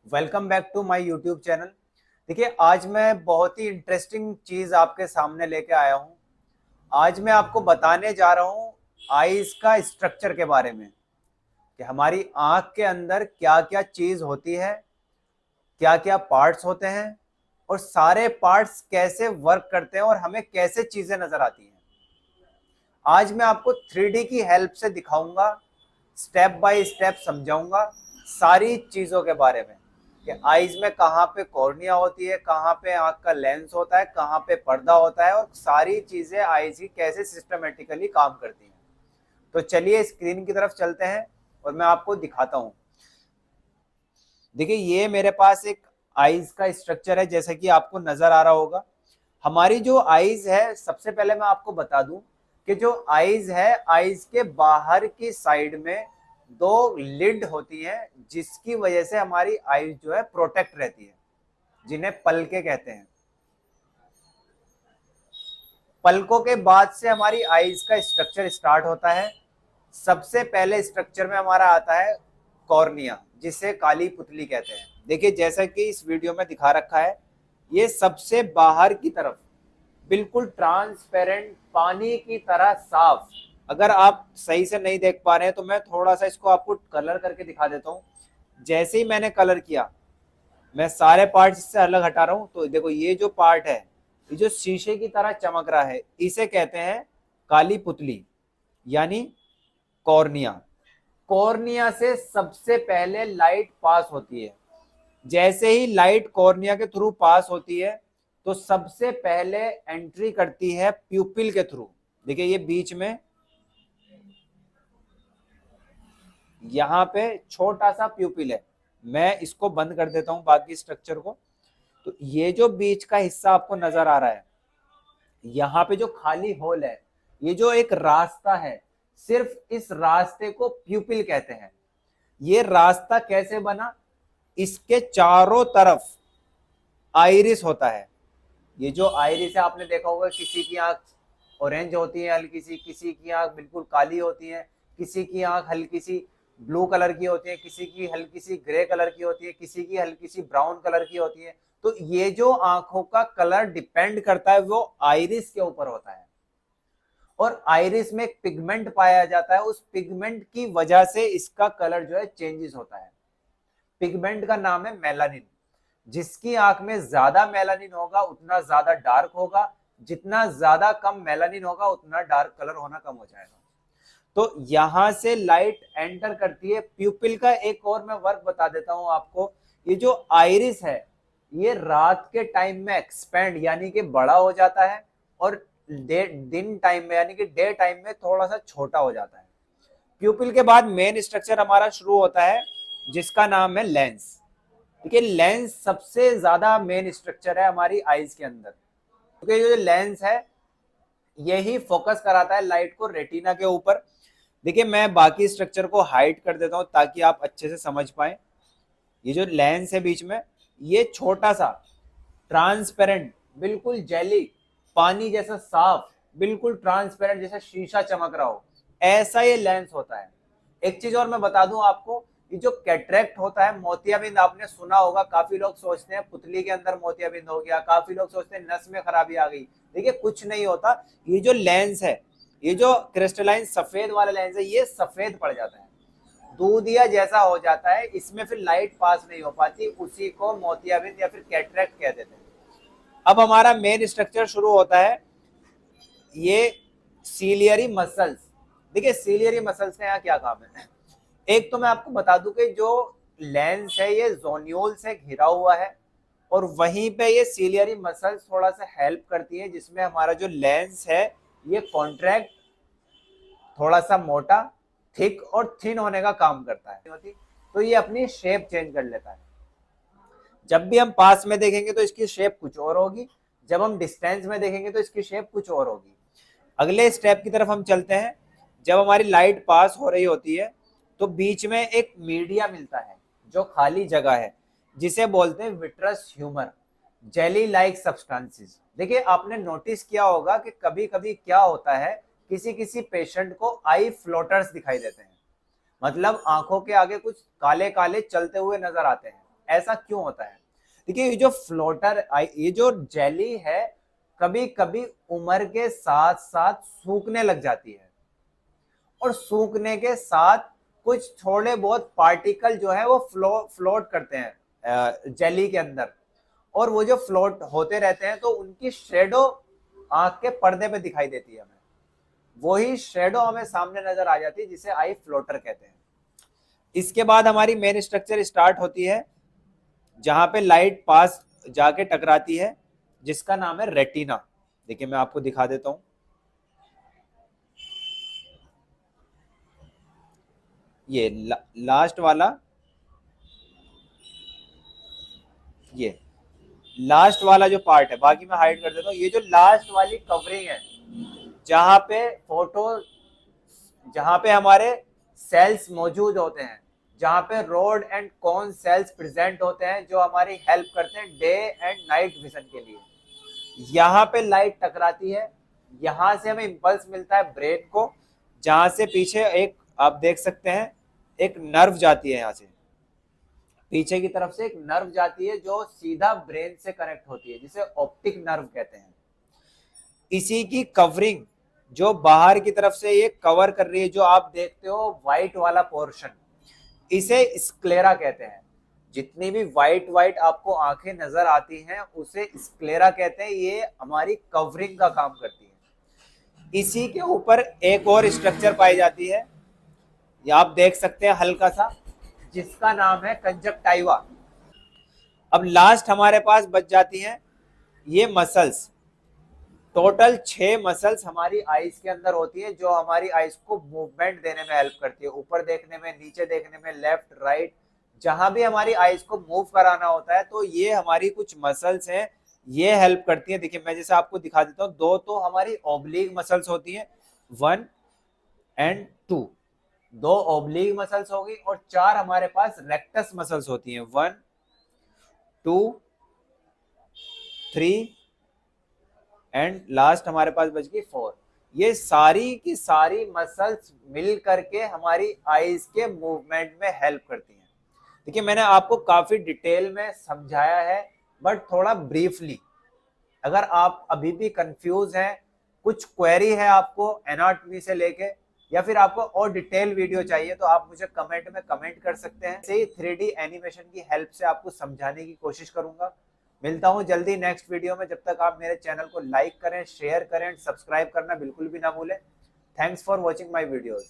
Welcome back to my YouTube channel. देखिए, आज मैं बहुत ही इंटरेस्टिंग चीज़ आपके सामने लेके आया हूँ। आज मैं आपको बताने जा रहा हूँ आईज का स्ट्रक्चर के बारे में कि हमारी आँख के अंदर क्या-क्या चीज़ होती है, क्या-क्या पार्ट्स होते हैं और सारे पार्ट्स कैसे वर्क करते हैं और हमें कैसे चीज़ें नज़र आती हैं। आज मैं आपको 3D की हेल्प से दिखाऊंगा, स्टेप बाय स्टेप समझाऊंगा सारी चीज़ों के बारे में कि आईज में कहाँ पे कॉर्निया होती है, कहाँ पे आँख का लेंस होता है, कहाँ पे पर्दा होता है और सारी चीज़ें आईज की कैसे सिस्टमेटिकली काम करती हैं। तो चलिए स्क्रीन की तरफ चलते हैं और मैं आपको दिखाता हूँ। देखिए, ये मेरे पास एक आईज का स्ट्रक्चर है, जैसे कि आपको नजर आ रहा होगा। हमारी जो आईज है, सबसे पहले मैं आपको बता दूं कि जो आईज है, आईज के बाहर की साइड में दो लिड होती हैं, जिसकी वजह से हमारी आईज जो है प्रोटेक्ट रहती है, जिन्हें पलके कहते हैं। पलकों के बाद से हमारी आईज का स्ट्रक्चर स्टार्ट होता है। सबसे पहले स्ट्रक्चर में हमारा आता है कॉर्निया, जिसे काली पुतली कहते हैं। देखिए, जैसा कि इस वीडियो में दिखा रखा है, ये सबसे बाहर की तरफ बिल्कुल ट्रांसपेरेंट, पानी की तरह साफ। अगर आप सही से नहीं देख पा रहे हैं तो मैं थोड़ा सा इसको आपको कलर करके दिखा देता हूँ। जैसे ही मैंने कलर किया, मैं सारे पार्ट इससे अलग हटा रहा हूँ, तो देखो ये जो पार्ट है, ये जो शीशे की तरह चमक रहा है, इसे कहते हैं काली पुतली, यानी कॉर्निया। कॉर्निया से सबसे पहले लाइट पास होती है। जैसे ही लाइट कॉर्निया के थ्रू पास होती है, तो सबसे पहले एंट्री करती है प्यूपिल के थ्रू। देखिए, ये बीच में यहां पे छोटा सा प्यूपिल है। मैं इसको बंद कर देता हूं बाकी स्ट्रक्चर को। तो ये जो बीच का हिस्सा आपको नजर आ रहा है, यहाँ पे जो खाली होल है, ये जो एक रास्ता है, सिर्फ इस रास्ते को प्यूपिल कहते हैं। ये रास्ता कैसे बना? इसके चारों तरफ आइरिस होता है। ये जो आइरिस है, आपने देखा होगा, किसी की आंख ऑरेंज होती है हल्की सी, किसी की आंख बिल्कुल काली होती है, किसी की आंख हल्की सी ब्लू कलर की होती है, किसी की हल्की सी ग्रे कलर की होती है, किसी की हल्की सी ब्राउन कलर की होती है। तो ये जो आंखों का कलर डिपेंड करता है, वो आइरिस के ऊपर होता है। और आइरिस में एक पिगमेंट पाया जाता है, उस पिगमेंट की वजह से इसका कलर जो है चेंजेस होता है। पिगमेंट का नाम है मेलानिन। जिसकी आंख में ज्यादा मेलानिन होगा उतना ज्यादा डार्क होगा, जितना ज्यादा कम मेलानिन होगा उतना डार्क कलर होना कम हो जाएगा। तो यहां से लाइट एंटर करती है प्यूपिल का। एक और मैं वर्क बता देता हूं आपको। ये जो आइरिस है, ये रात के टाइम में एक्सपेंड यानी कि बड़ा हो जाता है, और दिन टाइम में यानी कि डे टाइम में थोड़ा सा छोटा हो जाता है। प्यूपिल के बाद मेन स्ट्रक्चर हमारा शुरू होता है, जिसका नाम है लेंस। देखिए, लेंस सबसे ज्यादा मेन स्ट्रक्चर है हमारी आईज के अंदर, क्योंकि ये जो लेंस है, यही फोकस कराता है लाइट को रेटिना के ऊपर। देखिए, मैं बाकी स्ट्रक्चर को हाइड कर देता हूं ताकि आप अच्छे से समझ पाए। ये जो लेंस है बीच में, ये छोटा सा ट्रांसपेरेंट, बिल्कुल जेली, पानी जैसा साफ, बिल्कुल ट्रांसपेरेंट, जैसा शीशा चमक रहा हो, ऐसा ये लेंस होता है। एक चीज और मैं बता दूं आपको, ये जो कैटरेक्ट होता है, मोतियाबिंद, आपने सुना होगा। काफी लोग सोचते हैं पुतली के अंदर मोतियाबिंद हो गया, काफी लोग सोचते हैं नस में खराबी आ गई। देखिए, कुछ नहीं होता। ये जो लेंस है, ये जो क्रिस्टलाइन सफेद वाला लेंस है, ये सफेद पड़ जाता है, दूधिया जैसा हो जाता है, इसमें फिर लाइट पास नहीं हो पाती, उसी को मोतियाबिंद या फिर कैटरेक्ट कह देते हैं। अब हमारा मेन स्ट्रक्चर शुरू होता है, ये सीलियरी मसल्स। देखिए, सीलियरी मसल्स का यहाँ क्या काम है? एक तो मैं आपको बता दूं कि जो लेंस है, ये जोन्यूल से घिरा हुआ है, और वहीं पे ये सीलियरी मसल्स थोड़ा सा हेल्प करती है, जिसमें हमारा जो लेंस है, ये कॉन्ट्रैक्ट, थोड़ा सा मोटा, थिक और थिन होने का काम करता है। तो ये अपनी शेप चेंज कर लेता है। जब भी हम पास में देखेंगे तो इसकी शेप कुछ और होगी, जब हम डिस्टेंस में देखेंगे तो इसकी शेप कुछ और होगी। अगले स्टेप की तरफ हम चलते हैं। जब हमारी लाइट पास हो रही होती है, तो बीच में एक मीडिया मिलता है, जो खाली जगह है, जिसे बोलते हैं vitreous humour, jelly like substances. देखिए, आपने नोटिस किया होगा कि कभी कभी क्या होता है, किसी किसी पेशेंट को आई फ्लोटर्स दिखाई देते हैं, मतलब आंखों के आगे कुछ काले काले चलते हुए नजर आते हैं। ऐसा क्यों होता है? देखिए ये जो जेली है कभी कभी उम्र के साथ साथ सूखने लग जाती है, और सूखने के साथ कुछ थोड़े बहुत पार्टिकल जो है वो फ्लोट करते हैं जेली के अंदर, और वो जो फ्लोट होते रहते हैं तो उनकी शेडो आंख के पर्दे पे दिखाई देती है हमें, वही शेडो हमें सामने नजर आ जाती है, जिसे आई फ्लोटर कहते हैं। इसके बाद हमारी मेन स्ट्रक्चर स्टार्ट होती है जहां पे लाइट पास जाके टकराती है, जिसका नाम है रेटिना। देखिए मैं आपको दिखा देता हूं, ये लास्ट वाला, ये लास्ट वाला जो पार्ट है, बाकी मैं हाइड कर देता हूँ। ये जो लास्ट वाली कवरिंग है जहां पे फोटो, जहां पे हमारे सेल्स मौजूद होते हैं, जहां पे rod and cone cells present होते हैं जो हमारी हेल्प करते हैं डे एंड नाइट विजन के लिए, यहाँ पे लाइट टकराती है, यहां से हमें इंपल्स मिलता है ब्रेन को, जहां से पीछे एक आप देख सकते हैं एक नर्व जाती है, यहाँ से पीछे की तरफ से एक नर्व जाती है जो सीधा ब्रेन से कनेक्ट होती है, जिसे ऑप्टिक नर्व कहते हैं। इसी की कवरिंग जो बाहर की तरफ से ये कवर कर रही है, जो आप देखते हो व्हाइट वाला पोर्शन, इसे स्क्लेरा कहते हैं। जितनी भी व्हाइट व्हाइट आपको आंखें नजर आती हैं उसे स्क्लेरा कहते हैं, ये हमारी कवरिंग का काम करती है। इसी के ऊपर एक और स्ट्रक्चर पाई जाती है, ये आप देख सकते हैं हल्का सा, जिसका नाम है कंजक्टाइवा। अब लास्ट हमारे पास बच जाती हैं ये मसल्स। टोटल 6 मसल्स हमारी आईज के अंदर होती है, जो हमारी आईज को मूवमेंट देने में हेल्प करती है, ऊपर देखने में, नीचे देखने में, लेफ्ट राइट, जहां भी हमारी आईज को मूव कराना होता है तो ये हमारी कुछ मसल्स हैं, ये हेल्प करती है। देखिए मैं जैसे आपको दिखा देता हूँ, 2 तो हमारी ऑब्लिक मसल्स होती हैं, 1 एंड 2, 2 ऑब्लिक मसल्स होगी, और 4 हमारे पास रेक्टस मसल्स होती हैं, 1 2 3 एंड लास्ट हमारे पास बच गई 4। ये सारी की सारी मसल्स मिल करके हमारी आईज के मूवमेंट में हेल्प करती हैं। देखिए मैंने आपको काफी डिटेल में समझाया है, बट थोड़ा ब्रीफली। अगर आप अभी भी कंफ्यूज हैं, कुछ क्वेरी है आपको एनाटॉमी से लेके, या फिर आपको और डिटेल वीडियो चाहिए, तो आप मुझे कमेंट में कमेंट कर सकते हैं। से 3D एनिमेशन की हेल्प से आपको समझाने की कोशिश करूंगा। मिलता हूं जल्दी नेक्स्ट वीडियो में, जब तक आप मेरे चैनल को लाइक करें, शेयर करें, सब्सक्राइब करना बिल्कुल भी ना भूलें। Thanks for watching my videos.